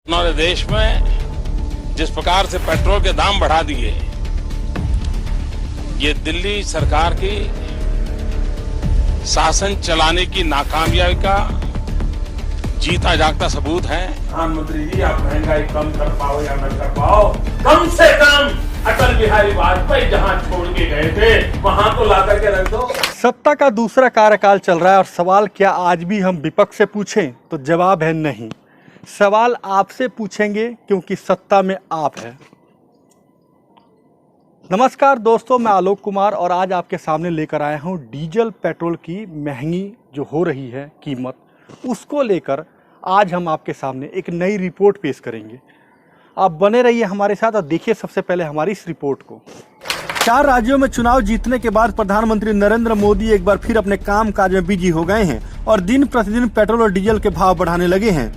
हमारे देश में जिस प्रकार से पेट्रोल के दाम बढ़ा दिए, ये दिल्ली सरकार की शासन चलाने की नाकामयाबी का जीता जागता सबूत है। प्रधानमंत्री जी, आप महंगाई कम कर पाओ या न कर पाओ, कम से कम अटल बिहारी वाजपेयी जहां छोड़ के गए थे वहां तो ला करके रख दो। सत्ता का दूसरा कार्यकाल चल रहा है और सवाल क्या आज भी हम विपक्ष से पूछें तो जवाब है नहीं। सवाल आपसे पूछेंगे क्योंकि सत्ता में आप है। नमस्कार दोस्तों, मैं आलोक कुमार और आज आपके सामने लेकर आया हूं डीजल पेट्रोल की महंगी जो हो रही है कीमत, उसको लेकर आज हम आपके सामने एक नई रिपोर्ट पेश करेंगे। आप बने रहिए हमारे साथ और देखिए सबसे पहले हमारी इस रिपोर्ट को। 4 राज्यों में चुनाव जीतने के बाद प्रधानमंत्री नरेंद्र मोदी एक बार फिर अपने काम काज में बिजी हो गए हैं और दिन प्रतिदिन पेट्रोल और डीजल के भाव बढ़ाने लगे हैं।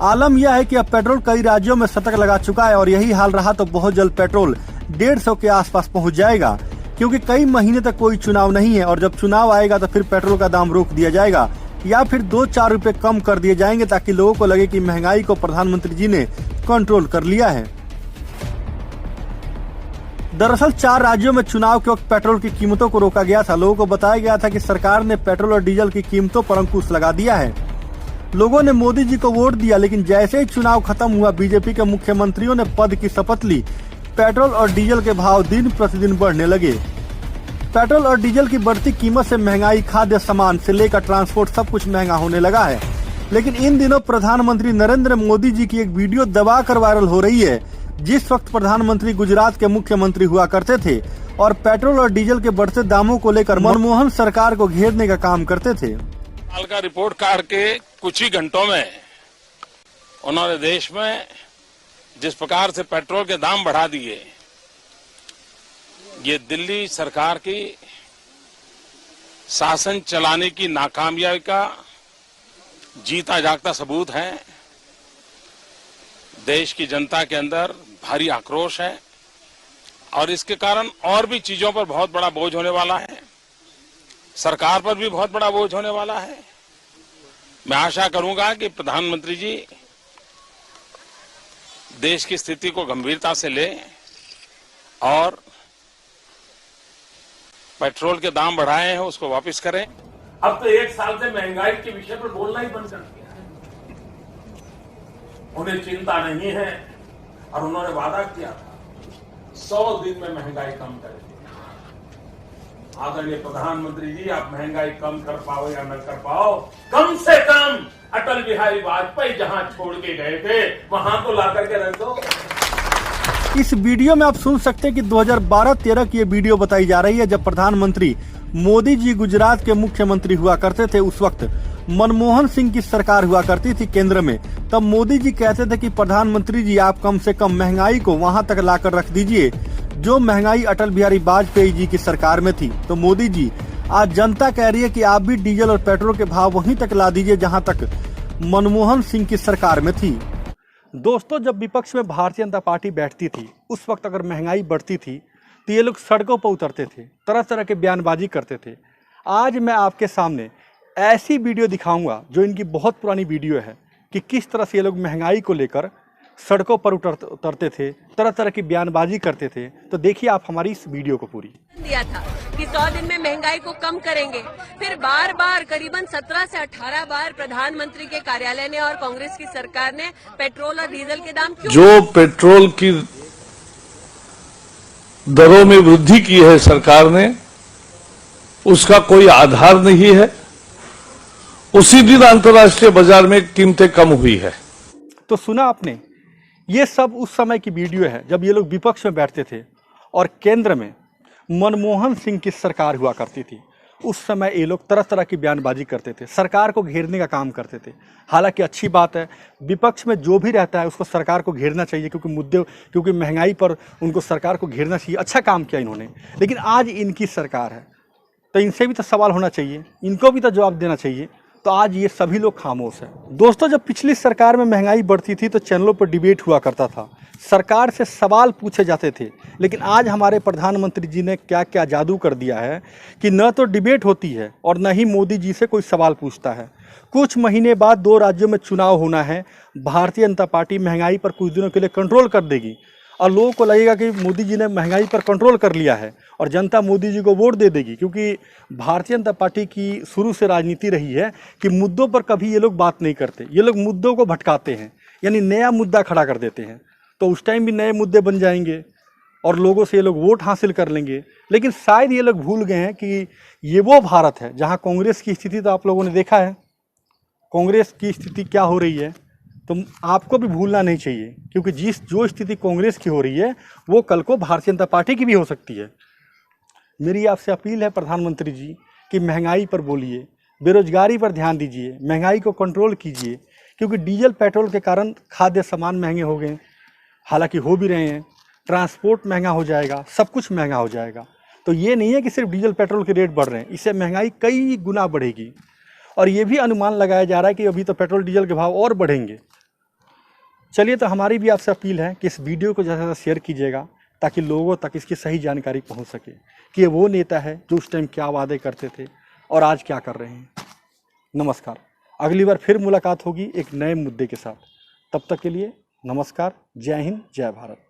आलम यह है कि अब पेट्रोल कई राज्यों में शतक लगा चुका है और यही हाल रहा तो बहुत जल्द पेट्रोल 150 के आसपास पहुंच जाएगा, क्योंकि कई महीने तक कोई चुनाव नहीं है और जब चुनाव आएगा तो फिर पेट्रोल का दाम रोक दिया जाएगा या फिर 2-4 रुपए कम कर दिए जाएंगे ताकि लोगों को लगे कि महंगाई को प्रधानमंत्री जी ने कंट्रोल कर लिया है। दरअसल 4 राज्यों में चुनाव के वक्त पेट्रोल की कीमतों को रोका गया था। लोगों को बताया गया था कि सरकार ने पेट्रोल और डीजल की कीमतों पर अंकुश लगा दिया है। लोगों ने मोदी जी को वोट दिया, लेकिन जैसे ही चुनाव खत्म हुआ बीजेपी के मुख्यमंत्रियों ने पद की शपथ ली। पेट्रोल और डीजल के भाव दिन प्रतिदिन बढ़ने लगे। पेट्रोल और डीजल की बढ़ती कीमत से महंगाई, खाद्य सामान से लेकर ट्रांसपोर्ट सब कुछ महंगा होने लगा है। लेकिन इन दिनों प्रधानमंत्री नरेंद्र मोदी जी की एक वीडियो दबा कर वायरल हो रही है। जिस वक्त प्रधानमंत्री गुजरात के मुख्यमंत्री हुआ करते थे और पेट्रोल और डीजल के बढ़ते दामों को लेकर मनमोहन सरकार को घेरने का काम करते थे। साल का रिपोर्ट कार्ड के कुछ ही घंटों में उन्होंने देश में जिस प्रकार से पेट्रोल के दाम बढ़ा दिए, ये दिल्ली सरकार की शासन चलाने की नाकामयाबी का जीता जागता सबूत है। देश की जनता के अंदर भारी आक्रोश है और इसके कारण और भी चीजों पर बहुत बड़ा बोझ होने वाला है। सरकार पर भी बहुत बड़ा बोझ होने वाला है। मैं आशा करूंगा कि प्रधानमंत्री जी देश की स्थिति को गंभीरता से लें और पेट्रोल के दाम बढ़ाए हैं उसको वापस करें। अब तो 1 साल से महंगाई के विषय पर बोलना ही बंद कर दिया है। उन्हें चिंता नहीं है और उन्होंने वादा किया था 100 दिन में महंगाई कम करेंगे। आदरणीय प्रधानमंत्री जी, आप महंगाई कम कर पाओ या न कर पाओ, कम से कम अटल बिहारी वाजपेयी जहां छोड़ के गए थे वहां तो ला करके रख दो। इस वीडियो में आप सुन सकते हैं कि 2012-13 की ये वीडियो बताई जा रही है, जब प्रधानमंत्री मोदी जी गुजरात के मुख्यमंत्री हुआ करते थे। उस वक्त मनमोहन सिंह की सरकार हुआ करती थी केंद्र में। तब मोदी जी कहते थे कि प्रधानमंत्री जी, आप कम से कम महंगाई को वहां तक लाकर रख दीजिए जो महंगाई अटल बिहारी वाजपेयी जी की सरकार में थी। तो मोदी जी, आज जनता कह रही है कि आप भी डीजल और पेट्रोल के भाव वहीं तक ला दीजिए जहां तक मनमोहन सिंह की सरकार में थी। दोस्तों, जब विपक्ष में भारतीय जनता पार्टी बैठती थी उस वक्त अगर महंगाई बढ़ती थी तो ये लोग सड़कों पर उतरते थे, तरह तरह के बयानबाजी करते थे। आज मैं आपके सामने ऐसी वीडियो दिखाऊंगा जो इनकी बहुत पुरानी वीडियो है कि किस तरह से ये लोग महंगाई को लेकर सड़कों पर उतरते थे, तरह तरह की बयानबाजी करते थे। तो देखिए आप हमारी इस वीडियो को पूरी। दिया था कि 100 दिन में महंगाई को कम करेंगे, फिर बार बार करीबन 17 से 18 बार प्रधानमंत्री के कार्यालय ने और कांग्रेस की सरकार ने पेट्रोल और डीजल के दाम क्यों जो पेट्रोल की दरों में वृद्धि की है सरकार ने, उसका कोई आधार नहीं है। उसी दिन अंतर्राष्ट्रीय बाजार में कीमतें कम हुई है। तो सुना आपने, ये सब उस समय की वीडियो है जब ये लोग विपक्ष में बैठते थे और केंद्र में मनमोहन सिंह की सरकार हुआ करती थी। उस समय ये लोग तरह तरह की बयानबाजी करते थे, सरकार को घेरने का काम करते थे। हालांकि अच्छी बात है, विपक्ष में जो भी रहता है उसको सरकार को घेरना चाहिए, क्योंकि महंगाई पर उनको सरकार को घेरना चाहिए। अच्छा काम किया इन्होंने। लेकिन आज इनकी सरकार है तो इनसे भी तो सवाल होना चाहिए, इनको भी तो जवाब देना चाहिए। तो आज ये सभी लोग खामोश हैं। दोस्तों, जब पिछली सरकार में महंगाई बढ़ती थी तो चैनलों पर डिबेट हुआ करता था, सरकार से सवाल पूछे जाते थे। लेकिन आज हमारे प्रधानमंत्री जी ने क्या क्या जादू कर दिया है कि न तो डिबेट होती है और न ही मोदी जी से कोई सवाल पूछता है। कुछ महीने बाद 2 राज्यों में चुनाव होना है। भारतीय जनता पार्टी महंगाई पर कुछ दिनों के लिए कंट्रोल कर देगी और लोगों को लगेगा कि मोदी जी ने महंगाई पर कंट्रोल कर लिया है और जनता मोदी जी को वोट दे देगी, क्योंकि भारतीय जनता पार्टी की शुरू से राजनीति रही है कि मुद्दों पर कभी ये लोग बात नहीं करते, ये लोग मुद्दों को भटकाते हैं, यानी नया मुद्दा खड़ा कर देते हैं। तो उस टाइम भी नए मुद्दे बन जाएंगे और लोगों से ये लोग वोट हासिल कर लेंगे। लेकिन शायद ये लोग भूल गए हैं कि ये वो भारत है जहाँ कांग्रेस की स्थिति तो आप लोगों ने देखा है, कांग्रेस की स्थिति क्या हो रही है। तो आपको भी भूलना नहीं चाहिए, क्योंकि जो स्थिति कांग्रेस की हो रही है वो कल को भारतीय जनता पार्टी की भी हो सकती है। मेरी आपसे अपील है प्रधानमंत्री जी कि महंगाई पर बोलिए, बेरोजगारी पर ध्यान दीजिए, महंगाई को कंट्रोल कीजिए, क्योंकि डीजल पेट्रोल के कारण खाद्य सामान महंगे हो गए, हालांकि हो भी रहे हैं, ट्रांसपोर्ट महंगा हो जाएगा, सब कुछ महंगा हो जाएगा। तो ये नहीं है कि सिर्फ डीजल पेट्रोल के रेट बढ़ रहे हैं, इससे महंगाई कई गुना बढ़ेगी और ये भी अनुमान लगाया जा रहा है कि अभी तो पेट्रोल डीजल के भाव और बढ़ेंगे। चलिए, तो हमारी भी आपसे अपील है कि इस वीडियो को ज़्यादा से ज़्यादा शेयर कीजिएगा ताकि लोगों तक इसकी सही जानकारी पहुंच सके कि ये वो नेता है जो उस टाइम क्या वादे करते थे और आज क्या कर रहे हैं। नमस्कार, अगली बार फिर मुलाकात होगी एक नए मुद्दे के साथ। तब तक के लिए नमस्कार, जय हिंद, जय भारत।